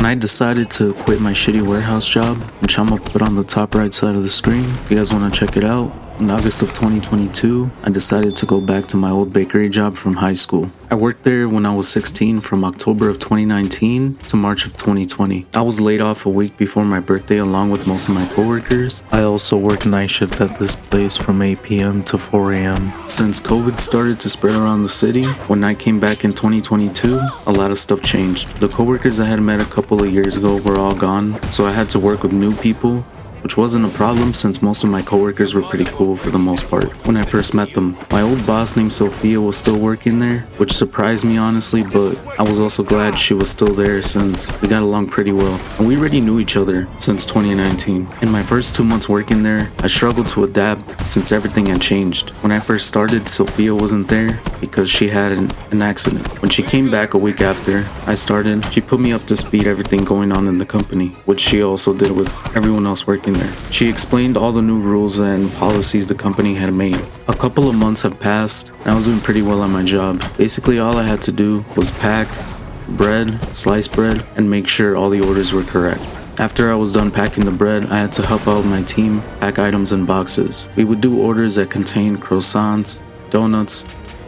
When I decided to quit my shitty warehouse job, which I'm gonna put on the top right side of the screen, if you guys wanna check it out, in August of 2022, I decided to go back to my old bakery job from high school. I worked there when I was 16 from October of 2019 to March of 2020. I was laid off a week before my birthday along with most of my coworkers. I also worked night shift at this place from 8 p.m. to 4 a.m. Since COVID started to spread around the city, when I came back in 2022, a lot of stuff changed. The coworkers I had met a couple of years ago were all gone, so I had to work with new people, which wasn't a problem since most of my coworkers were pretty cool for the most part when I first met them. My old boss named Sophia was still working there, which surprised me honestly, but I was also glad she was still there since we got along pretty well. And we already knew each other since 2019. In my first 2 months working there, I struggled to adapt since everything had changed. When I first started, Sophia wasn't there because she had an accident. When she came back a week after I started, she put me up to speed everything going on in the company, which she also did with everyone else working there. She explained all the new rules and policies the company had made. A couple of months have passed and I was doing pretty well on my job. Basically all I had to do was pack bread, slice bread, and make sure all the orders were correct. After I was done packing the bread, I had to help out my team pack items in boxes. We would do orders that contained croissants, donuts,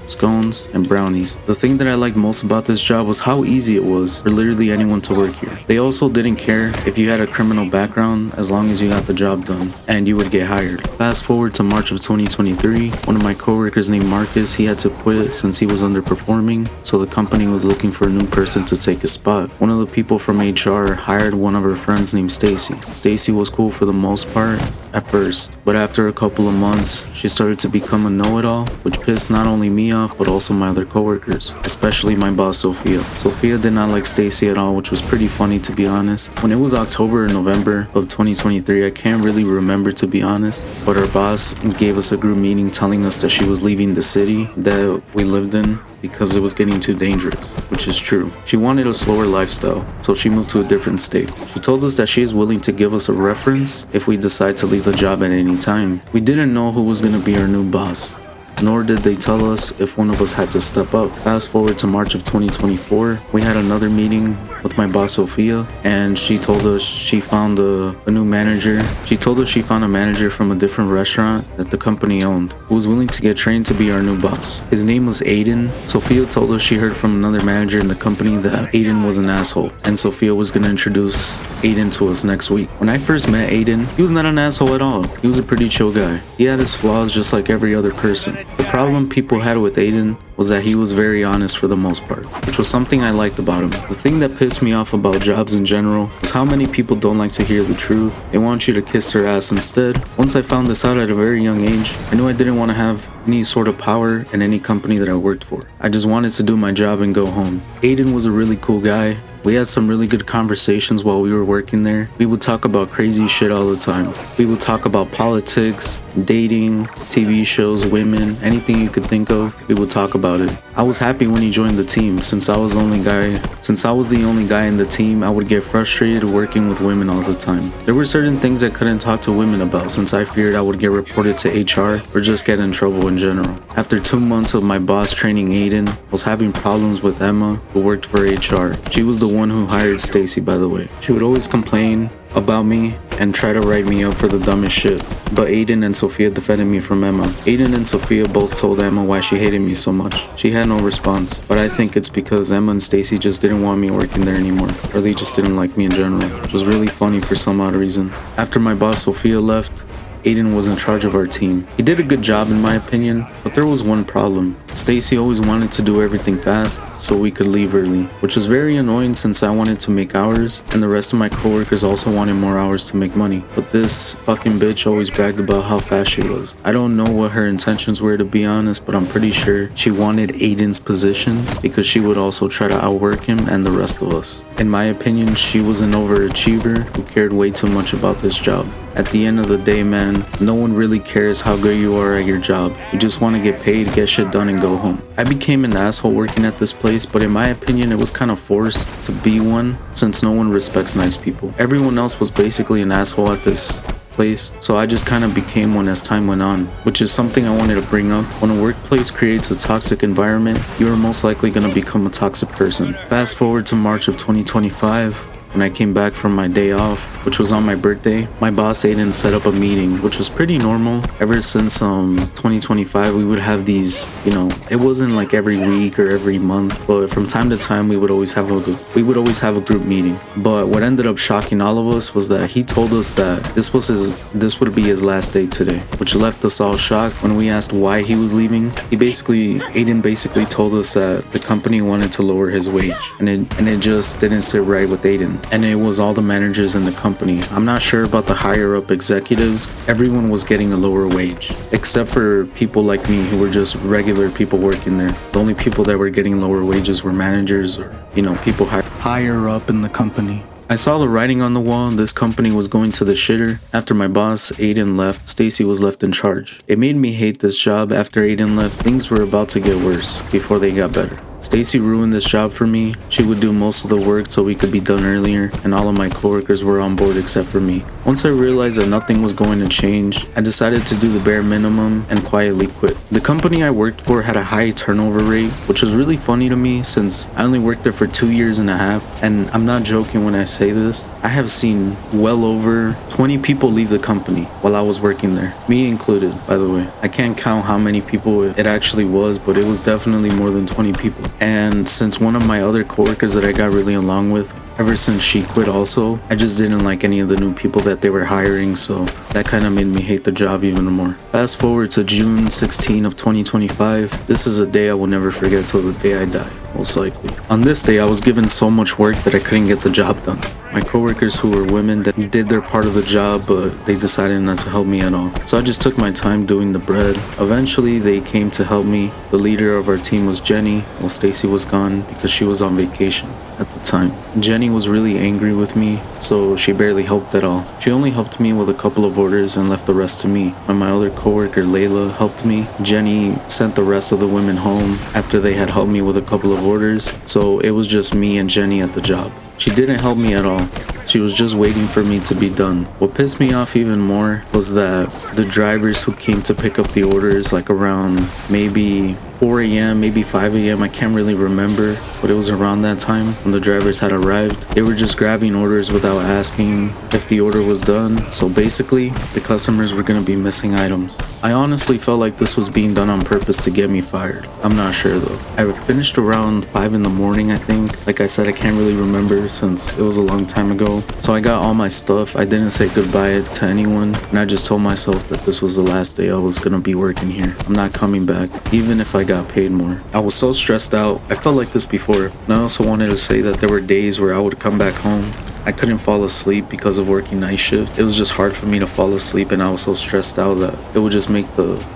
scones, and brownies. The thing that I liked most about this job was how easy it was for literally anyone to work here. They also didn't care if you had a criminal background as long as you got the job done and you would get hired. Fast forward to March of 2023, one of my coworkers named Marcus, he had to quit since he was underperforming, so the company was looking for a new person to take his spot. One of the people from HR hired one of her friends named Stacy. Stacy was cool for the most part at first, but after a couple of months, she started to become a know-it-all, which pissed not only me off, but also my other coworkers, especially my boss Sophia. Sophia did not like Stacy at all, which was pretty funny to be honest. When it was October or November of 2023, I can't really remember to be honest, but our boss gave us a group meeting telling us that she was leaving the city that we lived in because it was getting too dangerous, which is true. She wanted a slower lifestyle, so she moved to a different state. She told us that she is willing to give us a reference if we decide to leave the job at any time. We didn't know who was going to be our new boss, nor did they tell us if one of us had to step up. Fast forward to March of 2024, we had another meeting with my boss Sophia, and she told us she found a new manager. She told us she found a manager from a different restaurant that the company owned who was willing to get trained to be our new boss. His name was Aiden. Sophia told us she heard from another manager in the company that Aiden was an asshole, and Sophia was going to introduce Aiden to us next week. When I first met Aiden, he was not an asshole at all. He was a pretty chill guy. He had his flaws just like every other person. The problem people had with Aiden was that he was very honest for the most part, which was something I liked about him. The thing that pissed me off about jobs in general was how many people don't like to hear the truth. They want you to kiss their ass instead. Once I found this out at a very young age, I knew I didn't want to have any sort of power in any company that I worked for. I just wanted to do my job and go home. Aiden was a really cool guy. We had some really good conversations while we were working there. We would talk about crazy shit all the time. We would talk about politics, dating, TV shows, women, anything you could think of, we would talk about it. I was happy when he joined the team. Since I was the only guy in the team, I would get frustrated working with women all the time. There were certain things I couldn't talk to women about since I feared I would get reported to HR or just get in trouble in general. After 2 months of my boss training Aiden, I was having problems with Emma, who worked for HR. She was the one who hired Stacy, by the way. She would always complain about me and try to write me up for the dumbest shit, but Aiden and Sophia defended me from Emma. Aiden and Sophia both told Emma why she hated me so much. She had no response, but I think it's because Emma and Stacy just didn't want me working there anymore, or they just didn't like me in general, which was really funny for some odd reason. After my boss Sophia left, Aiden was in charge of our team. He did a good job in my opinion, but there was one problem. Stacy always wanted to do everything fast so we could leave early, which was very annoying since I wanted to make hours and the rest of my coworkers also wanted more hours to make money. But this fucking bitch always bragged about how fast she was. I don't know what her intentions were to be honest, but I'm pretty sure she wanted Aiden's position because she would also try to outwork him and the rest of us. In my opinion, she was an overachiever who cared way too much about this job. At the end of the day, man, no one really cares how good you are at your job. You just want to get paid, get shit done, and go home. I became an asshole working at this place, but in my opinion, it was kind of forced to be one since no one respects nice people. Everyone else was basically an asshole at this place, so I just kind of became one as time went on, which is something I wanted to bring up. When a workplace creates a toxic environment, you are most likely going to become a toxic person. Fast forward to March of 2025, when I came back from my day off, which was on my birthday, my boss Aiden set up a meeting, which was pretty normal. Ever since 2025, we would have these, it wasn't like every week or every month, but from time to time we would always have a group meeting. But what ended up shocking all of us was that he told us that this would be his last day today, which left us all shocked. When we asked why he was leaving, Aiden basically told us that the company wanted to lower his wage, and it just didn't sit right with Aiden, and it was all the managers in the company. I'm not sure about the higher up executives. Everyone was getting a lower wage, except for people like me who were just regular people working there. The only people that were getting lower wages were managers or people higher up in the company. I saw the writing on the wall. This company was going to the shitter. After my boss, Aiden, left, Stacy was left in charge. It made me hate this job. After Aiden left, things were about to get worse before they got better. Stacy ruined this job for me. She would do most of the work so we could be done earlier, and all of my coworkers were on board except for me. Once I realized that nothing was going to change, I decided to do the bare minimum and quietly quit. The company I worked for had a high turnover rate, which was really funny to me since I only worked there for 2 years and a half, and I'm not joking when I say this. I have seen well over 20 people leave the company while I was working there, me included, by the way. I can't count how many people it actually was, but it was definitely more than 20 people. And since one of my other coworkers that I got really along with, ever since she quit also, I just didn't like any of the new people that they were hiring, so that kind of made me hate the job even more. Fast forward to June 16 of 2025. This is a day I will never forget till the day I die, most likely. On this day, I was given so much work that I couldn't get the job done. My coworkers, who were women, that did their part of the job, but they decided not to help me at all. So I just took my time doing the bread. Eventually, they came to help me. The leader of our team was Jenny, while Stacy was gone because she was on vacation at the time. Jenny was really angry with me, so she barely helped at all. She only helped me with a couple of orders and left the rest to me. When my other coworker Layla helped me, Jenny sent the rest of the women home after they had helped me with a couple of orders, so it was just me and Jenny at the job. She didn't help me at all. She was just waiting for me to be done. What pissed me off even more was that the drivers who came to pick up the orders, like around maybe 4 a.m., maybe 5 a.m., I can't really remember, but it was around that time when the drivers had arrived. They were just grabbing orders without asking if the order was done, so basically, the customers were gonna be missing items. I honestly felt like this was being done on purpose to get me fired. I'm not sure though. I finished around 5 in the morning, I think. Like I said, I can't really remember since it was a long time ago. So I got all my stuff. I didn't say goodbye to anyone, and I just told myself that this was the last day I was gonna be working here. I'm not coming back, even if I got paid more. I was so stressed out. I felt like this before, and I also wanted to say that there were days where I would come back home. I couldn't fall asleep because of working night shift. It was just hard for me to fall asleep, and I was so stressed out that it would just make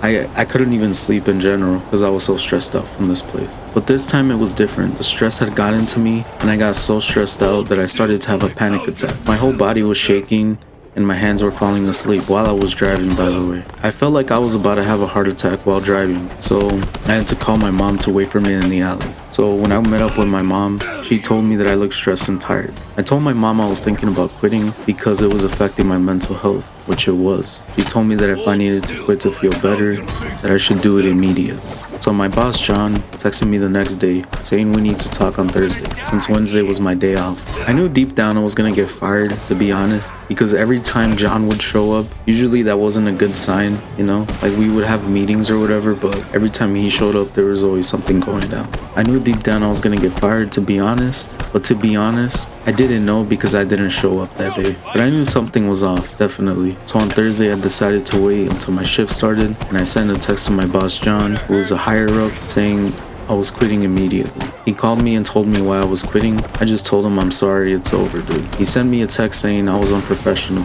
I couldn't even sleep in general because I was so stressed out from this place. But this time it was different. The stress had gotten to me, and I got so stressed out that I started to have a panic attack. My whole body was shaking, and my hands were falling asleep while I was driving, by the way. I felt like I was about to have a heart attack while driving, so I had to call my mom to wait for me in the alley. So when I met up with my mom, she told me that I looked stressed and tired. I told my mom I was thinking about quitting because it was affecting my mental health, which it was. She told me that if I needed to quit to feel better, that I should do it immediately. So my boss, John, texted me the next day saying we need to talk on Thursday, since Wednesday was my day off. I knew deep down I was gonna get fired, to be honest, because every time John would show up, usually that wasn't a good sign, like we would have meetings or whatever, but every time he showed up, there was always something going down. I knew deep down I was gonna get fired, to be honest, but to be honest, I didn't know because I didn't show up that day. But I knew something was off, definitely. So on Thursday, I decided to wait until my shift started, and I sent a text to my boss, John, who was a higher up, saying I was quitting immediately. He called me and told me why I was quitting. I just told him I'm sorry, it's over, dude. He sent me a text saying I was unprofessional,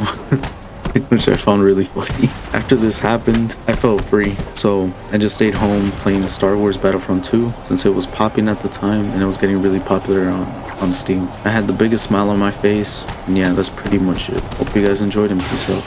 which I found really funny. After this happened, I felt free, so I just stayed home playing Star Wars Battlefront 2 since it was popping at the time and it was getting really popular on Steam. I had the biggest smile on my face, and yeah, that's pretty much it. Hope you guys enjoyed, and peace out.